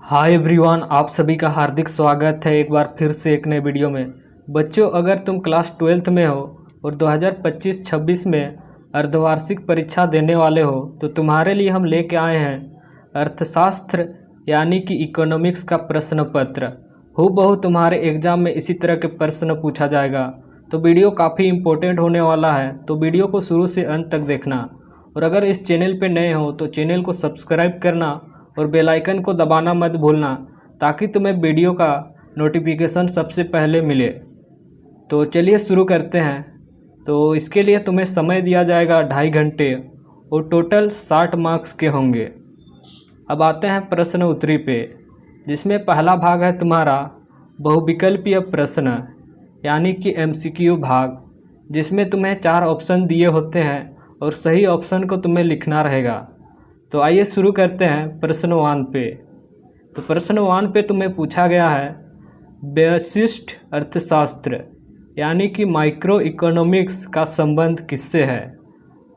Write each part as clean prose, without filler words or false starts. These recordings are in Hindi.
हाय एवरीवन, आप सभी का हार्दिक स्वागत है एक बार फिर से एक नए वीडियो में। बच्चों, अगर तुम क्लास 12th में हो और 2025-26 में अर्धवार्षिक परीक्षा देने वाले हो तो तुम्हारे लिए हम लेके आए हैं अर्थशास्त्र यानी कि इकोनॉमिक्स का प्रश्न पत्र। हूबहू तुम्हारे एग्ज़ाम में इसी तरह के प्रश्न पूछा जाएगा, तो वीडियो काफ़ी इम्पोर्टेंट होने वाला है, तो वीडियो को शुरू से अंत तक देखना। और अगर इस चैनल पर नए हो तो चैनल को सब्सक्राइब करना और बेल आइकन को दबाना मत भूलना, ताकि तुम्हें वीडियो का नोटिफिकेशन सबसे पहले मिले। तो चलिए शुरू करते हैं। तो इसके लिए तुम्हें समय दिया जाएगा 2.5 घंटे और टोटल 60 मार्क्स के होंगे। अब आते हैं प्रश्न उत्तरी पे, जिसमें पहला भाग है तुम्हारा बहुविकल्पीय प्रश्न यानी कि MCQ भाग, जिसमें तुम्हें 4 ऑप्शन दिए होते हैं और सही ऑप्शन को तुम्हें लिखना रहेगा। तो आइए शुरू करते हैं प्रश्न 1 पे। तो प्रश्न 1 पे तुम्हें पूछा गया है व्यष्टि अर्थशास्त्र यानी कि माइक्रो इकोनॉमिक्स का संबंध किससे है।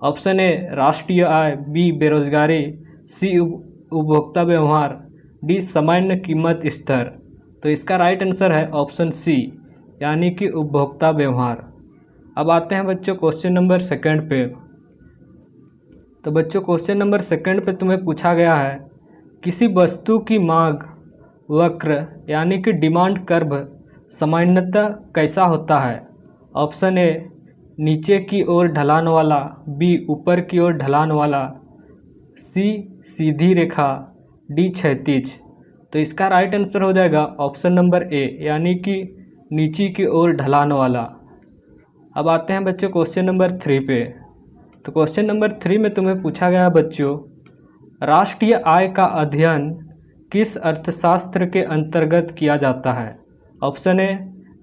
ऑप्शन ए राष्ट्रीय आय, बी बेरोजगारी, सी उपभोक्ता व्यवहार, डी सामान्य कीमत स्तर। तो इसका राइट आंसर है ऑप्शन सी यानी कि उपभोक्ता व्यवहार। अब आते हैं बच्चों क्वेश्चन नंबर 2 पे। तो बच्चों क्वेश्चन नंबर 2 पे तुम्हें पूछा गया है किसी वस्तु की मांग वक्र यानी कि डिमांड कर्व सामान्यतः कैसा होता है। ऑप्शन ए नीचे की ओर ढलान वाला, बी ऊपर की ओर ढलान वाला, सी सीधी रेखा, डी क्षैतिज। तो इसका राइट आंसर हो जाएगा ऑप्शन नंबर ए यानी कि नीचे की ओर ढलान वाला। अब आते हैं बच्चों क्वेश्चन नंबर 3 पे। तो क्वेश्चन नंबर 3 में तुम्हें पूछा गया बच्चों राष्ट्रीय आय का अध्ययन किस अर्थशास्त्र के अंतर्गत किया जाता है। ऑप्शन ए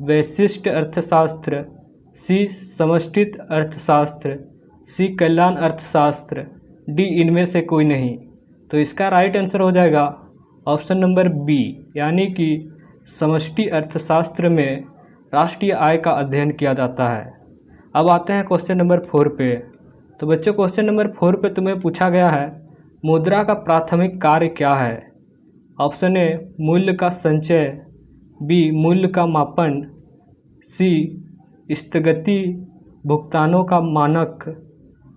वैशिष्ट अर्थशास्त्र, सी समष्टि अर्थशास्त्र, सी कल्याण अर्थशास्त्र, डी इनमें से कोई नहीं। तो इसका राइट आंसर हो जाएगा ऑप्शन नंबर बी यानी कि समष्टि अर्थशास्त्र में राष्ट्रीय आय का अध्ययन किया जाता है। अब आते हैं क्वेश्चन नंबर 4 पे। तो बच्चों क्वेश्चन नंबर 4 पे तुम्हें पूछा गया है मुद्रा का प्राथमिक कार्य क्या है। ऑप्शन ए मूल्य का संचय, बी मूल्य का मापन, सी स्थगित भुगतानों का मानक,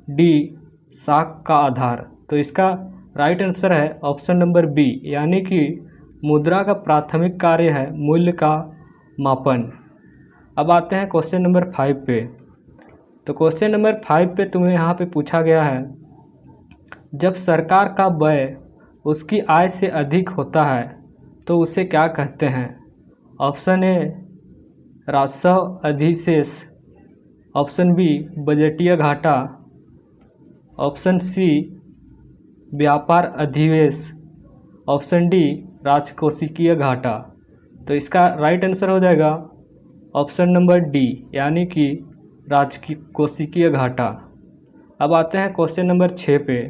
डी साख का आधार। तो इसका राइट आंसर है ऑप्शन नंबर बी यानी कि मुद्रा का प्राथमिक कार्य है मूल्य का मापन। अब आते हैं क्वेश्चन नंबर 5 पे। तो क्वेश्चन नंबर 5 पे तुम्हें यहाँ पे पूछा गया है जब सरकार का व्यय उसकी आय से अधिक होता है तो उसे क्या कहते हैं। ऑप्शन ए राजस्व अधिशेष, ऑप्शन बी बजटीय घाटा, ऑप्शन सी व्यापार अधिशेष, ऑप्शन डी राजकोषीय घाटा। तो इसका राइट आंसर हो जाएगा ऑप्शन नंबर डी यानी कि राजकोषीय घाटा। अब आते हैं क्वेश्चन नंबर 6 पे।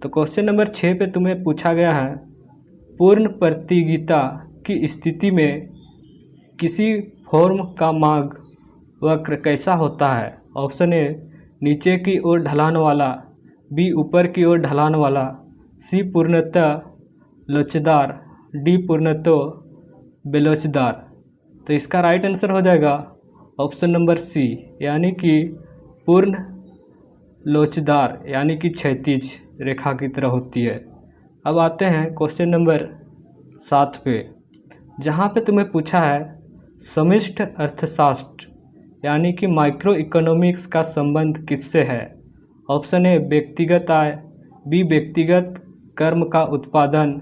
तो क्वेश्चन नंबर 6 पे तुम्हें पूछा गया है पूर्ण प्रतियोगिता की स्थिति में किसी फॉर्म का मांग वक्र कैसा होता है। ऑप्शन ए नीचे की ओर ढलान वाला, बी ऊपर की ओर ढलान वाला, सी पूर्णतः लोचदार, डी पूर्णतः बेलोचदार। तो इसका राइट आंसर हो जाएगा ऑप्शन नंबर सी यानी कि पूर्ण लोचदार यानी कि क्षैतिज रेखा की तरह होती है। अब आते हैं क्वेश्चन नंबर 7 पे, जहाँ पे तुम्हें पूछा है समष्टि अर्थशास्त्र यानी कि माइक्रो इकोनॉमिक्स का संबंध किससे है। ऑप्शन ए व्यक्तिगत आय, बी व्यक्तिगत कर्म का उत्पादन,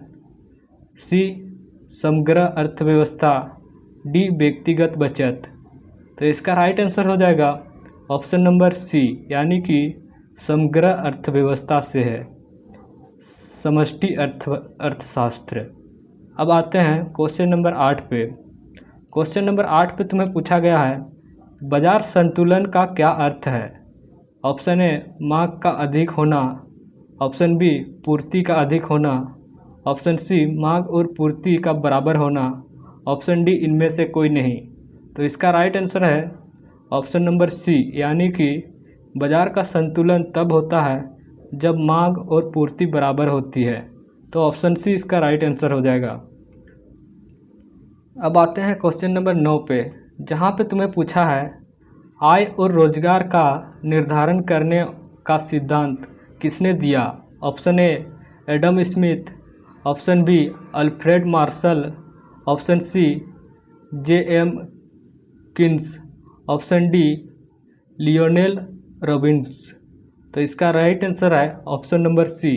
सी समग्र अर्थव्यवस्था, डी व्यक्तिगत बचत। तो इसका राइट आंसर हो जाएगा ऑप्शन नंबर सी यानी कि समग्र अर्थव्यवस्था से है, समष्टि अर्थशास्त्र। अब आते हैं क्वेश्चन नंबर 8 पे। क्वेश्चन नंबर 8 पे तुम्हें पूछा गया है बाजार संतुलन का क्या अर्थ है। ऑप्शन ए मांग का अधिक होना, ऑप्शन बी पूर्ति का अधिक होना, ऑप्शन सी मांग और पूर्ति का बराबर होना, ऑप्शन डी इनमें से कोई नहीं। तो इसका राइट आंसर है ऑप्शन नंबर सी यानी कि बाजार का संतुलन तब होता है जब मांग और पूर्ति बराबर होती है। तो ऑप्शन सी इसका राइट आंसर हो जाएगा। अब आते हैं क्वेश्चन नंबर 9 पे, जहाँ पे तुम्हें पूछा है आय और रोजगार का निर्धारण करने का सिद्धांत किसने दिया। Option A Adam Smith, option B Alfred Marshall, option C J M. Keynes, option D Lionel Robbins. तो इसका राइट आंसर है option number C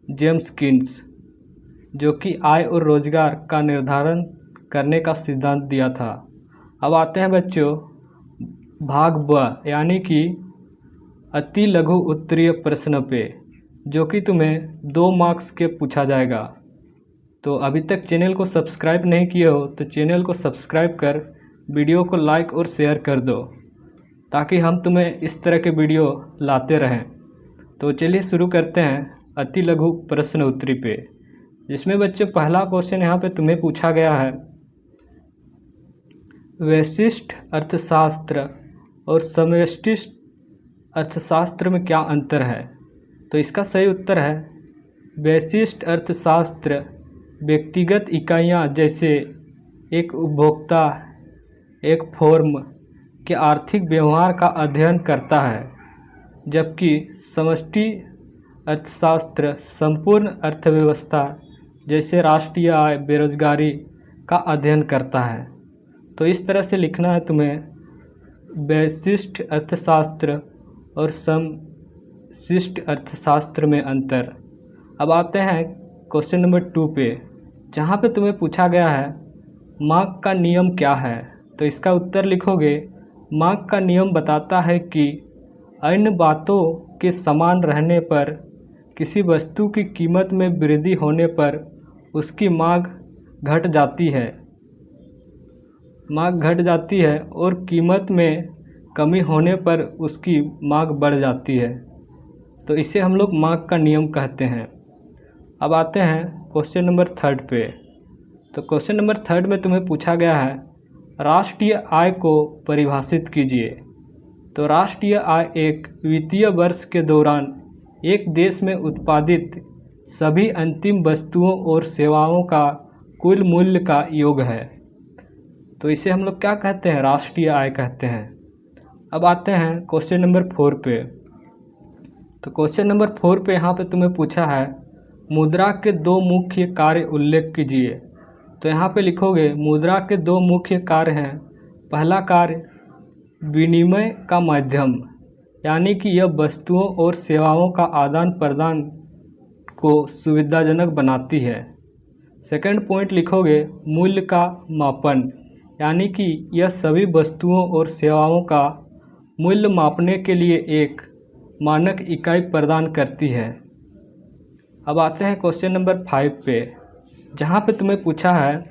James Keynes, जो कि आय और रोजगार का निर्धारण करने का सिद्धांत दिया था। अब आते हैं बच्चों भाग ब यानी कि अति लघु उत्तरीय प्रश्न पे, जो कि तुम्हें 2 मार्क्स के पूछा जाएगा। तो अभी तक चैनल को सब्सक्राइब नहीं किए हो तो चैनल को सब्सक्राइब कर वीडियो को लाइक और शेयर कर दो, ताकि हम तुम्हें इस तरह के वीडियो लाते रहें। तो चलिए शुरू करते हैं अति लघु प्रश्न उत्तरी पे, जिसमें बच्चों पहला क्वेश्चन यहाँ पे तुम्हें पूछा गया है वैशिष्ट अर्थशास्त्र और समष्टि अर्थशास्त्र में क्या अंतर है। तो इसका सही उत्तर है वैशिष्ट अर्थशास्त्र व्यक्तिगत इकाइयाँ जैसे एक उपभोक्ता, एक फर्म के आर्थिक व्यवहार का अध्ययन करता है, जबकि समष्टि अर्थशास्त्र संपूर्ण अर्थव्यवस्था जैसे राष्ट्रीय आय, बेरोजगारी का अध्ययन करता है। तो इस तरह से लिखना है तुम्हें वैशिष्ट अर्थशास्त्र और समष्टि अर्थशास्त्र में अंतर। अब आते हैं क्वेश्चन नंबर 2 पे, जहाँ पे तुम्हें पूछा गया है मार्क का नियम क्या है। तो इसका उत्तर लिखोगे मार्क का नियम बताता है कि अन्य बातों के समान रहने पर किसी वस्तु की कीमत में वृद्धि होने पर उसकी मांग घट जाती है और कीमत में कमी होने पर उसकी मांग बढ़ जाती है। तो इसे हम लोग मार्क का नियम कहते हैं। अब आते हैं क्वेश्चन नंबर 3 पे। तो क्वेश्चन नंबर 3 में तुम्हें पूछा गया है राष्ट्रीय आय को परिभाषित कीजिए। तो राष्ट्रीय आय एक वित्तीय वर्ष के दौरान एक देश में उत्पादित सभी अंतिम वस्तुओं और सेवाओं का कुल मूल्य का योग है। तो इसे हम लोग क्या कहते हैं, राष्ट्रीय आय कहते हैं। अब आते हैं क्वेश्चन नंबर 4 पे। तो क्वेश्चन नंबर 4 पे यहाँ पे तुम्हें पूछा है मुद्रा के 2 मुख्य कार्य उल्लेख कीजिए। तो यहाँ पे लिखोगे मुद्रा के 2 मुख्य कार्य हैं। पहला कार्य विनिमय का माध्यम, यानी कि यह वस्तुओं और सेवाओं का आदान प्रदान को सुविधाजनक बनाती है। सेकंड पॉइंट लिखोगे मूल्य का मापन, यानी कि यह सभी वस्तुओं और सेवाओं का मूल्य मापने के लिए एक मानक इकाई प्रदान करती है। अब आते हैं क्वेश्चन नंबर 5 पे, जहाँ पे तुम्हें पूछा है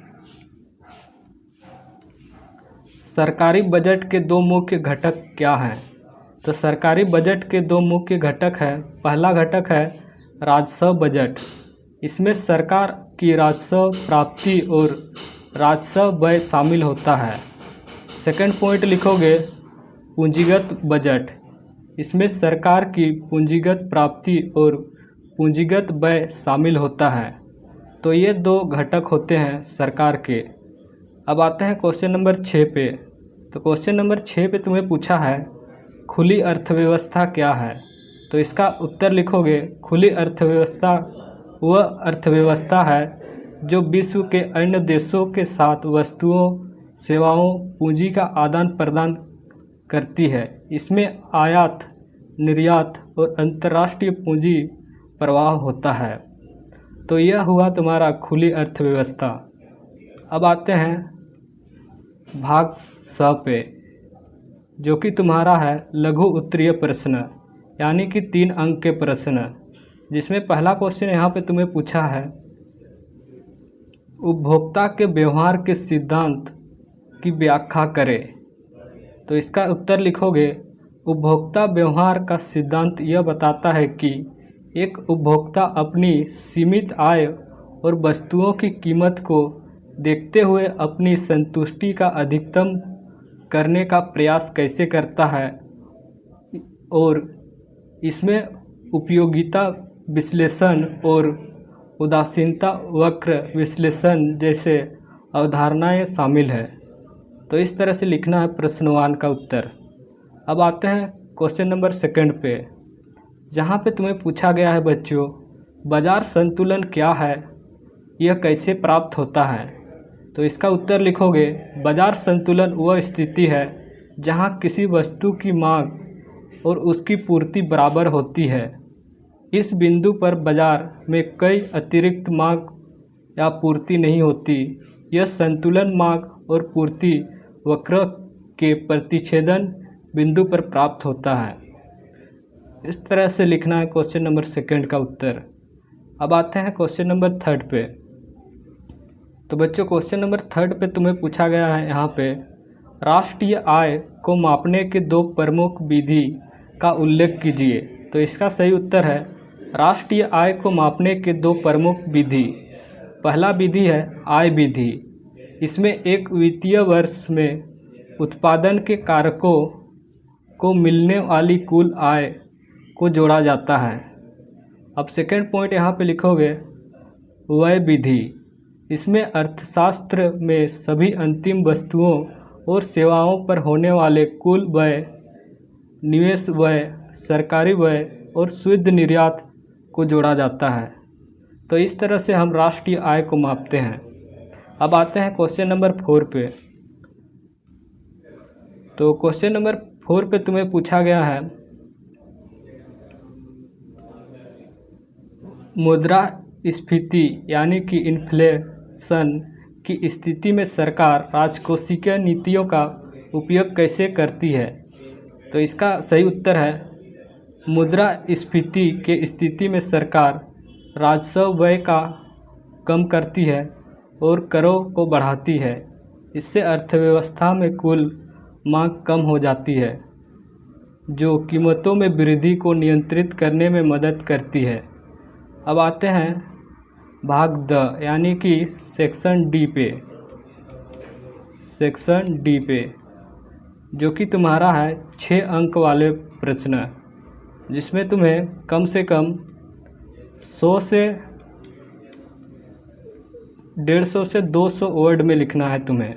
सरकारी बजट के 2 मुख्य घटक क्या हैं। तो सरकारी बजट के 2 मुख्य घटक हैं। पहला घटक है राजस्व बजट, इसमें सरकार की राजस्व प्राप्ति और राजस्व व्यय शामिल होता है। सेकंड पॉइंट लिखोगे पूंजीगत बजट, इसमें सरकार की पूंजीगत प्राप्ति और पूंजीगत व्यय शामिल होता है। तो ये 2 घटक होते हैं सरकार के। अब आते हैं क्वेश्चन नंबर 6 पे। तो क्वेश्चन नंबर 6 पे तुम्हें पूछा है खुली अर्थव्यवस्था क्या है। तो इसका उत्तर लिखोगे खुली अर्थव्यवस्था वह अर्थव्यवस्था है जो विश्व के अन्य देशों के साथ वस्तुओं, सेवाओं, पूंजी का आदान प्रदान करती है। इसमें आयात, निर्यात और अंतर्राष्ट्रीय पूंजी प्रवाह होता है। तो यह हुआ तुम्हारा खुली अर्थव्यवस्था। अब आते हैं भाग स पे, जो कि तुम्हारा है लघु उत्तरीय प्रश्न, यानी कि 3 अंक के प्रश्न, जिसमें पहला क्वेश्चन यहाँ पे तुम्हें पूछा है उपभोक्ता के व्यवहार के सिद्धांत की व्याख्या करें। तो इसका उत्तर लिखोगे उपभोक्ता व्यवहार का सिद्धांत यह बताता है कि एक उपभोक्ता अपनी सीमित आय और वस्तुओं की कीमत को देखते हुए अपनी संतुष्टि का अधिकतम करने का प्रयास कैसे करता है, और इसमें उपयोगिता विश्लेषण और उदासीनता वक्र विश्लेषण जैसे अवधारणाएं शामिल है। तो इस तरह से लिखना है प्रश्नवान का उत्तर। अब आते हैं क्वेश्चन नंबर 2 पे, जहाँ पे तुम्हें पूछा गया है बच्चों, बाजार संतुलन क्या है, यह कैसे प्राप्त होता है। तो इसका उत्तर लिखोगे, बाजार संतुलन वह स्थिति है जहाँ किसी वस्तु की मांग और उसकी पूर्ति बराबर होती है। इस बिंदु पर बाजार में कोई अतिरिक्त मांग या पूर्ति नहीं होती। यह संतुलन मांग और पूर्ति वक्र के प्रतिच्छेदन बिंदु पर प्राप्त होता है। इस तरह से लिखना है क्वेश्चन नंबर 2 का उत्तर। अब आते हैं क्वेश्चन नंबर 3 पे। तो बच्चों क्वेश्चन नंबर 3 पे तुम्हें पूछा गया है यहाँ पे, राष्ट्रीय आय को मापने के 2 प्रमुख विधि का उल्लेख कीजिए। तो इसका सही उत्तर है, राष्ट्रीय आय को मापने के 2 प्रमुख विधि। पहला विधि है आय विधि। इसमें एक वित्तीय वर्ष में उत्पादन के कारकों को मिलने वाली कुल आय को जोड़ा जाता है। अब सेकंड पॉइंट यहाँ पे लिखोगे, व्यय विधि। इसमें अर्थशास्त्र में सभी अंतिम वस्तुओं और सेवाओं पर होने वाले कुल व्यय, निवेश व्यय, सरकारी व्यय और शुद्ध निर्यात को जोड़ा जाता है। तो इस तरह से हम राष्ट्रीय आय को मापते हैं। अब आते हैं क्वेश्चन नंबर 4 पे। तो क्वेश्चन नंबर 4 पे तुम्हें पूछा गया है, मुद्रास्फीति यानी कि इन्फ्लेशन की स्थिति में सरकार राजकोषीय नीतियों का उपयोग कैसे करती है। तो इसका सही उत्तर है, मुद्रास्फीति के स्थिति में सरकार राजस्व व्यय का कम करती है और करों को बढ़ाती है। इससे अर्थव्यवस्था में कुल मांग कम हो जाती है, जो कीमतों में वृद्धि को नियंत्रित करने में मदद करती है। अब आते हैं भाग द यानी कि सेक्शन डी पे। सेक्शन डी पे जो कि तुम्हारा है 6 अंक वाले प्रश्न, जिसमें तुम्हें कम से कम 100 से 150 से 200 वर्ड में लिखना है तुम्हें।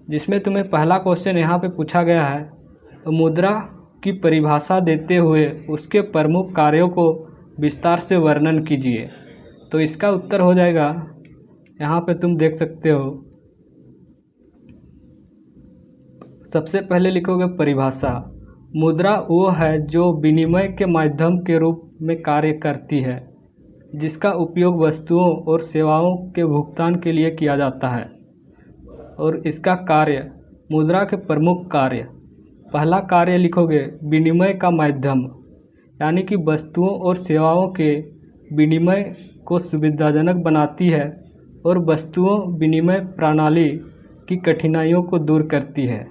जिसमें तुम्हें पहला क्वेश्चन यहाँ पे पूछा गया है, मुद्रा की परिभाषा देते हुए उसके प्रमुख कार्यों को विस्तार से वर्णन कीजिए। तो इसका उत्तर हो जाएगा, यहाँ पे तुम देख सकते हो, सबसे पहले लिखोगे परिभाषा। मुद्रा वो है जो विनिमय के माध्यम के रूप में कार्य करती है, जिसका उपयोग वस्तुओं और सेवाओं के भुगतान के लिए किया जाता है। और इसका कार्य, मुद्रा के प्रमुख कार्य, पहला कार्य लिखोगे विनिमय का माध्यम, यानी कि वस्तुओं और सेवाओं के विनिमय को सुविधाजनक बनाती है और वस्तुओं विनिमय प्रणाली की कठिनाइयों को दूर करती है।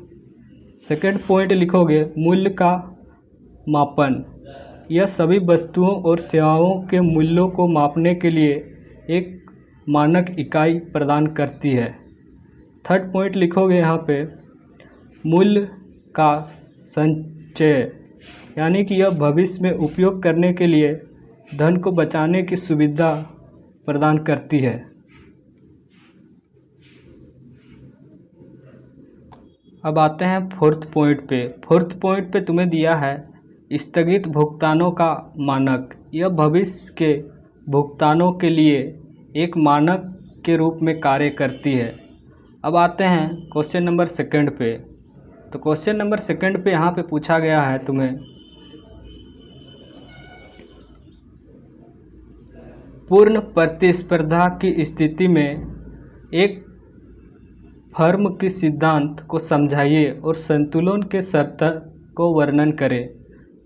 सेकंड पॉइंट लिखोगे मूल्य का मापन। यह सभी वस्तुओं और सेवाओं के मूल्यों को मापने के लिए एक मानक इकाई प्रदान करती है। थर्ड पॉइंट लिखोगे यहाँ पे मूल्य का संचय, यानी कि यह भविष्य में उपयोग करने के लिए धन को बचाने की सुविधा प्रदान करती है। अब आते हैं फोर्थ पॉइंट पे। फोर्थ पॉइंट पे तुम्हें दिया है स्थगित भुगतानों का मानक। यह भविष्य के भुगतानों के लिए एक मानक के रूप में कार्य करती है। अब आते हैं क्वेश्चन नंबर 2 पे। तो क्वेश्चन नंबर 2 पे यहाँ पे पूछा गया है तुम्हें, पूर्ण प्रतिस्पर्धा की स्थिति में एक फर्म के सिद्धांत को समझाइए और संतुलन के शर्त को वर्णन करें।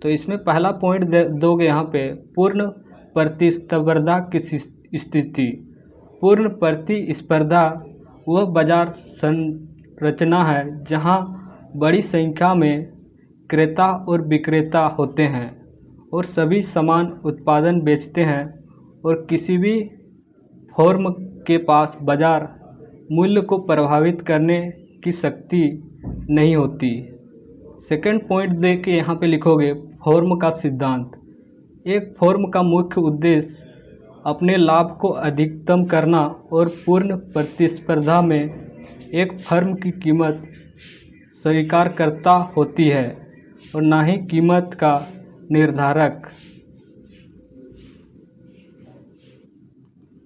तो इसमें पहला पॉइंट दोगे यहाँ पे पूर्ण प्रतिस्पर्धा की स्थिति। पूर्ण प्रतिस्पर्धा वह बाजार संरचना है जहाँ बड़ी संख्या में क्रेता और विक्रेता होते हैं और सभी समान उत्पादन बेचते हैं और किसी भी फर्म के पास बाजार मूल्य को प्रभावित करने की शक्ति नहीं होती। सेकंड पॉइंट दे के यहाँ पे लिखोगे फर्म का सिद्धांत। एक फर्म का मुख्य उद्देश्य अपने लाभ को अधिकतम करना और पूर्ण प्रतिस्पर्धा में एक फर्म की कीमत स्वीकार करता होती है और ना ही कीमत का निर्धारक।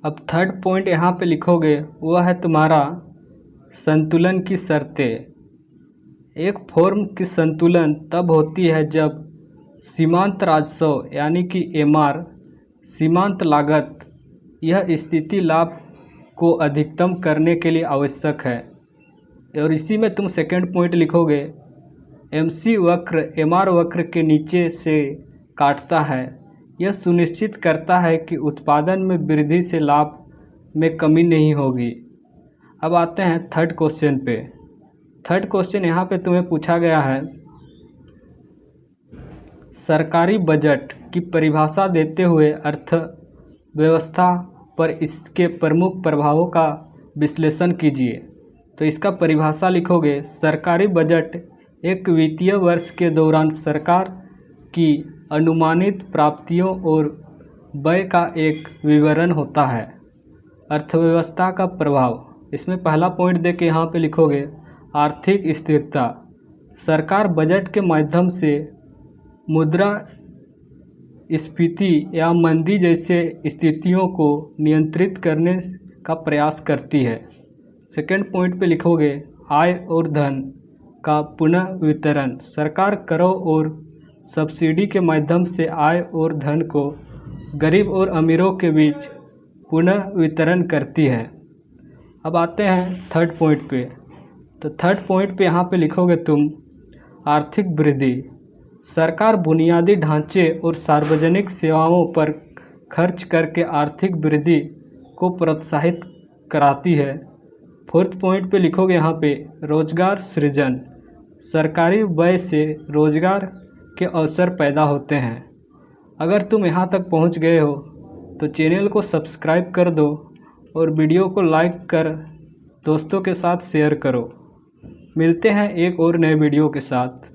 अब थर्ड पॉइंट यहाँ पे लिखोगे वह है तुम्हारा संतुलन की शर्तें। एक फर्म की संतुलन तब होती है जब सीमांत राजस्व यानी कि एमआर, सीमांत लागत, यह स्थिति लाभ को अधिकतम करने के लिए आवश्यक है। और इसी में तुम सेकंड पॉइंट लिखोगे एमसी वक्र एमआर वक्र के नीचे से काटता है। यह सुनिश्चित करता है कि उत्पादन में वृद्धि से लाभ में कमी नहीं होगी। अब आते हैं थर्ड क्वेश्चन पे। थर्ड क्वेश्चन यहाँ पे तुम्हें पूछा गया है, सरकारी बजट की परिभाषा देते हुए अर्थव्यवस्था पर इसके प्रमुख प्रभावों का विश्लेषण कीजिए। तो इसका परिभाषा लिखोगे, सरकारी बजट एक वित्तीय वर्ष के दौरान सरकार की अनुमानित प्राप्तियों और व्यय का एक विवरण होता है। अर्थव्यवस्था का प्रभाव, इसमें पहला पॉइंट दे के यहाँ पे लिखोगे आर्थिक स्थिरता। सरकार बजट के माध्यम से मुद्रा स्फीति या मंदी जैसे स्थितियों को नियंत्रित करने का प्रयास करती है। सेकंड पॉइंट पे लिखोगे आय और धन का पुनः वितरण। सरकार करों और सब्सिडी के माध्यम से आय और धन को गरीब और अमीरों के बीच पुनः वितरण करती है। अब आते हैं थर्ड पॉइंट पे। तो थर्ड पॉइंट पे यहाँ पे लिखोगे तुम आर्थिक वृद्धि। सरकार बुनियादी ढांचे और सार्वजनिक सेवाओं पर खर्च करके आर्थिक वृद्धि को प्रोत्साहित कराती है। फोर्थ पॉइंट पे लिखोगे यहाँ पे रोजगार सृजन। सरकारी व्यय से रोजगार के अवसर पैदा होते हैं। अगर तुम यहाँ तक पहुँच गए हो तो चैनल को सब्सक्राइब कर दो और वीडियो को लाइक कर दोस्तों के साथ शेयर करो। मिलते हैं एक और नए वीडियो के साथ।